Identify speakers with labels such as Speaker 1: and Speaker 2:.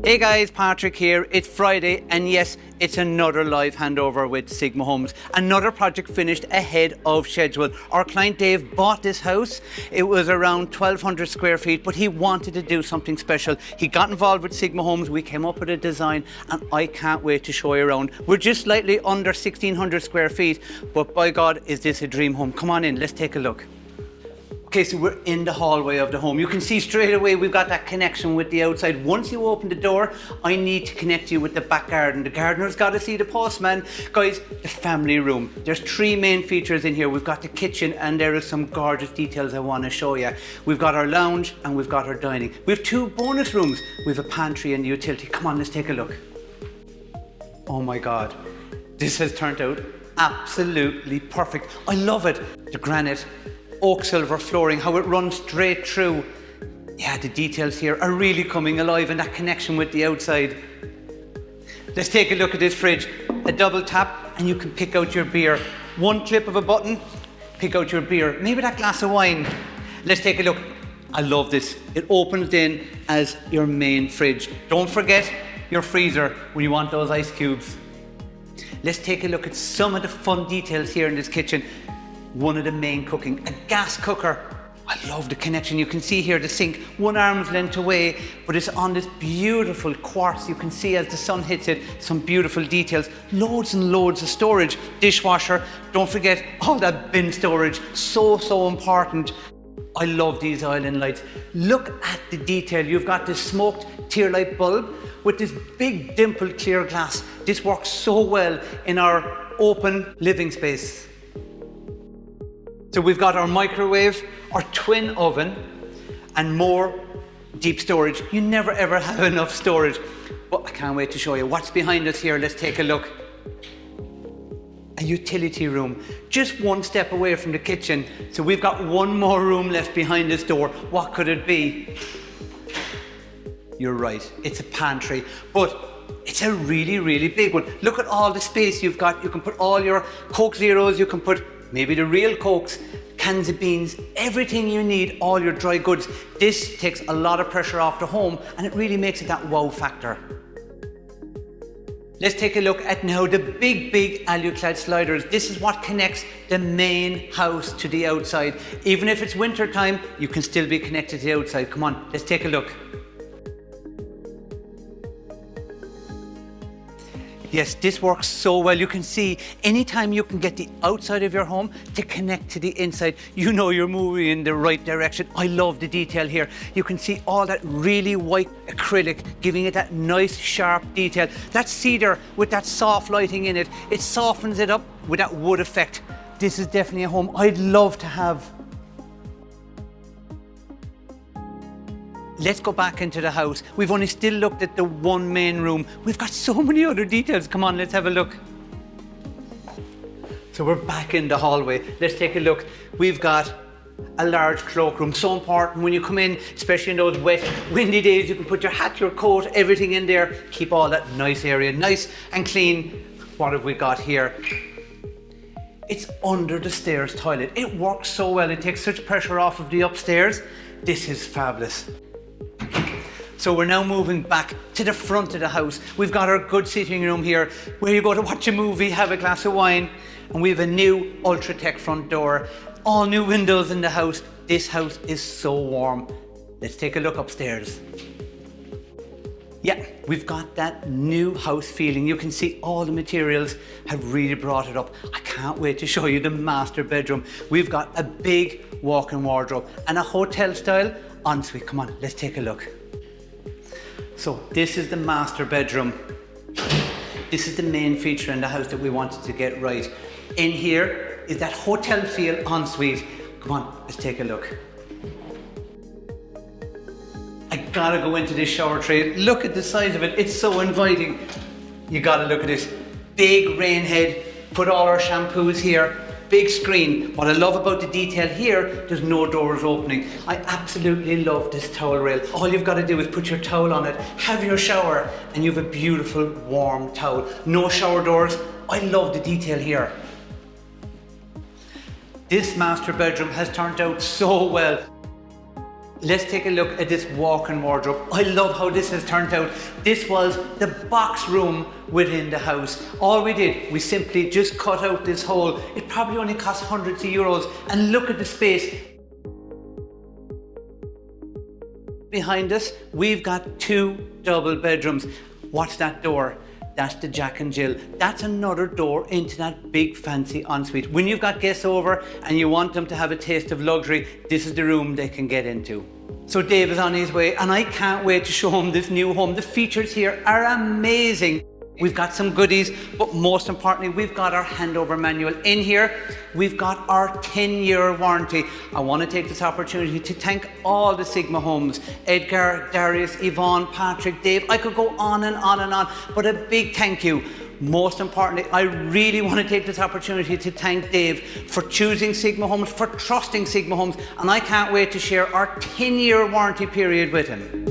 Speaker 1: Hey guys, Patrick here. It's Friday and yes, it's another live handover with Sigma Homes. Another project finished ahead of schedule. Our client Dave bought this house. It was around 1,200 square feet, but he wanted to do something special. He got involved with Sigma Homes. We came up with a design and I can't wait to show you around. We're just slightly under 1,600 square feet, but by God, is this a dream home? Come on in, let's take a look. Okay, so we're in the hallway of the home. You can see straight away we've got that connection with the outside. Once you open the door, I need to connect you with the back garden. The gardener's got to see the postman. Guys, the family room. There's three main features in here. We've got the kitchen and there are some gorgeous details I want to show you. We've got our lounge and we've got our dining. We have two bonus rooms. We have a pantry and the utility. Come on, let's take a look. Oh my God, this has turned out absolutely perfect. I love it. The granite, oak silver flooring, how it runs straight through. Yeah, the details here are really coming alive and that connection with the outside. Let's take a look at this fridge. A double tap and you can pick out your beer. One clip of a button, pick out your beer. Maybe that glass of wine. Let's take a look. I love this. It opens in as your main fridge. Don't forget your freezer when you want those ice cubes. Let's take a look at some of the fun details here in this kitchen. One of the main cooking, a gas cooker. I love the connection. You can see here the sink, one arm's length away, but it's on this beautiful quartz. You can see as the sun hits it, some beautiful details. Loads and loads of storage. Dishwasher, don't forget all that bin storage. So important. I love these island lights. Look at the detail. You've got this smoked tear light bulb with this big dimpled clear glass. This works so well in our open living space. So we've got our microwave, our twin oven, and more deep storage. You never ever have enough storage. But I can't wait to show you what's behind us here. Let's take a look. A utility room, just one step away from the kitchen. So we've got one more room left behind this door. What could it be? You're right, it's a pantry, but it's a really big one. Look at all the space you've got. You can put all your Coke Zeros, you can put maybe the real Cokes, cans of beans, everything you need, all your dry goods. This takes a lot of pressure off the home and it really makes it that wow factor. Let's take a look at now the big alu-clad sliders. This is what connects the main house to the outside. Even if it's winter time, you can still be connected to the outside. Come on, let's take a look. Yes, this works so well. You can see anytime you can get the outside of your home to connect to the inside, you know you're moving in the right direction. I love the detail here. You can see all that really white acrylic, giving it that nice sharp detail. That cedar with that soft lighting in it, it softens it up with that wood effect. This is definitely a home I'd love to have. Let's go back into the house. We've only still looked at the one main room. We've got so many other details. Come on, let's have a look. So we're back in the hallway. Let's take a look. We've got a large cloakroom. So important when you come in, especially in those wet, windy days, you can put your hat, your coat, everything in there. Keep all that nice area nice and clean. What have we got here? It's under the stairs toilet. It works so well. It takes such pressure off of the upstairs. This is fabulous. So we're now moving back to the front of the house. We've got our good sitting room here where you go to watch a movie, have a glass of wine, and we have a new Ultra-Tech front door. All new windows in the house. This house is so warm. Let's take a look upstairs. Yeah, we've got that new house feeling. You can see all the materials have really brought it up. I can't wait to show you the master bedroom. We've got a big walk-in wardrobe and a hotel style ensuite. Come on, let's take a look. So this is the master bedroom. This is the main feature in the house that we wanted to get right. In here is that hotel feel ensuite. Come on, let's take a look. I gotta go into this shower tray. Look at the size of it, it's so inviting. You gotta look at this. Big rain head, put all our shampoos here. Big screen. What I love about the detail here, there's no doors opening. I absolutely love this towel rail. All you've got to do is put your towel on it, have your shower, and you have a beautiful warm towel. No shower doors. I love the detail here. This master bedroom has turned out so well. Let's take a look at this walk-in wardrobe. I love how this has turned out. This was the box room within the house. All we did, we simply just cut out this hole. It probably only cost hundreds of euros. And look at the space. Behind us, we've got 2 double bedrooms. What's that door? That's the Jack and Jill. That's another door into that big fancy ensuite. When you've got guests over and you want them to have a taste of luxury, this is the room they can get into. So Dave is on his way and I can't wait to show him this new home. The features here are amazing. We've got some goodies, but most importantly, we've got our handover manual in here. We've got our 10-year warranty. I want to take this opportunity to thank all the Sigma homes. Edgar, Darius, Yvonne, Patrick, Dave. I could go on and on and on, but a big thank you. Most importantly, I really want to take this opportunity to thank Dave for choosing Sigma Homes, for trusting Sigma Homes, and I can't wait to share our 10-year warranty period with him.